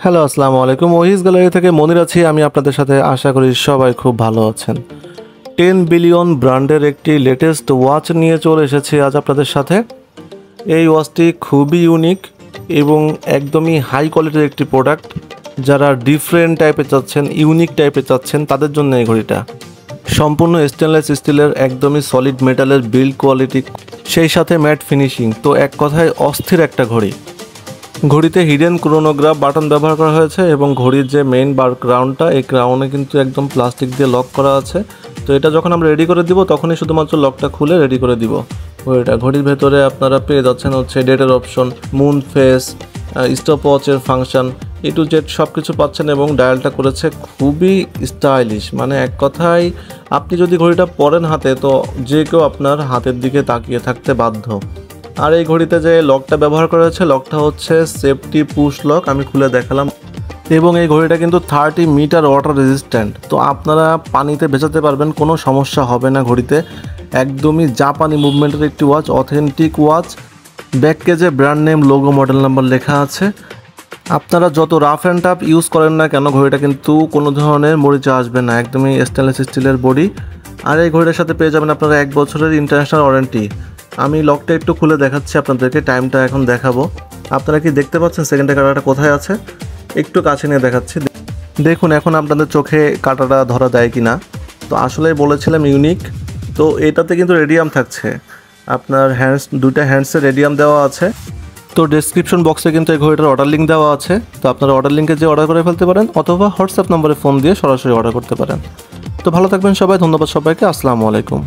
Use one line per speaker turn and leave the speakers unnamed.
Hello, আসসালামু আলাইকুম। ওহিস gallery থেকে মনির আছি। আমি আপনাদের সাথে আশা করি সবাই খুব ভালো আছেন। 10 বিলিয়ন ব্র্যান্ডের একটি লেটেস্ট ওয়াচ নিয়ে চলে এসেছি আজ আপনাদের সাথে। এই ওয়াচটি খুবই ইউনিক এবং একদমই হাই কোয়ালিটির একটি প্রোডাক্ট। যারা ডিফারেন্ট টাইপের চাচ্ছেন, ইউনিক টাইপের চাচ্ছেন, তাদের জন্য এই ঘড়িটা সম্পূর্ণ স্টেনলেস স্টিলের, একদমই সলিড মেটালের বিল্ড কোয়ালিটি, সেই সাথে ম্যাট ফিনিশিং। তো এক কথায় অস্থির একটা ঘড়ি। ঘড়িতে হিডেন ক্রোনোগ্রাফ বাটন ব্যবহার করা হয়েছে এবং ঘড়ির যে মেইন বার ক্রাউনটা, এই ক্রাউনে কিন্তু একদম প্লাস্টিক দিয়ে লক করা আছে। তো এটা যখন আমরা রেডি করে দিব তখনই শুধুমাত্র লকটা খুলে রেডি করে দিব ঘড়িটা। ঘড়ির ভেতরে আপনারা পেয়ে যাচ্ছেন হচ্ছে ডেটের অপশন, মুন ফেস, স্টপ ওয়াচের ফাংশন, এ টু জেড সব কিছু পাচ্ছেন এবং ডায়ালটা করেছে খুবই স্টাইলিশ। মানে এক কথায় আপনি যদি ঘড়িটা পরেন হাতে, তো যে কেউ আপনার হাতের দিকে তাকিয়ে থাকতে বাধ্য। আর এই ঘড়িতে যে লকটা ব্যবহার করা হয়েছে, লকটা হচ্ছে সেফটি পুশ লক। আমি খুলে দেখালাম। এবং এই ঘড়িটা কিন্তু 30 মিটার ওয়াটার রেজিস্ট্যান্ট। তো আপনারা পানিতে ভেজাতে পারবেন, কোনো সমস্যা হবে না ঘড়িতে। একদমই জাপানি মুভমেন্টের একটি ওয়াচ, অথেন্টিক ওয়াচ। ব্যাক কেজে brand name, logo, model number লেখা আছে। আপনারা যত রাফ অ্যান্ড টাফ ইউজ করেন না কেন, ঘড়িটা কিন্তু কোনো ধরনের মরিচা আসবে না। একদমই স্টেনলেস স্টিলের বডি। আর এই ঘড়িটার সাথে পেয়ে যাবেন আপনারা 1 বছরের ইন্টারন্যাশনাল ওয়ারেন্টি। আমি লকটা একটু খুলে দেখাচ্ছি আপনাদেরকে, টাইমটা এখন দেখাবো। আপনারা কি দেখতে পাচ্ছেন সেকেন্ডের কাঁটাটা কোথায় আছে? একটু কাছে নিয়ে দেখাচ্ছি। দেখুন এখন আপনাদের চোখে কাঁটাটা ধরা দেয় কি না। তো আসলে বলেছিলাম ইউনিক। তো এটাতে কিন্তু রেডিয়াম থাকছে, আপনার দুইটা হ্যান্ডসে রেডিয়াম দেওয়া আছে। তো ডেসক্রিপশন বক্সে কিন্তু এই ঘড়িটার অর্ডার লিঙ্ক দেওয়া আছে। তো আপনারা অর্ডার লিঙ্কে যে অর্ডার করে ফেলতে পারেন, অথবা হোয়াটসঅ্যাপ নম্বরে ফোন দিয়ে সরাসরি অর্ডার করতে পারেন। তো ভালো থাকবেন সবাই। ধন্যবাদ সবাইকে। আসসালামু আলাইকুম।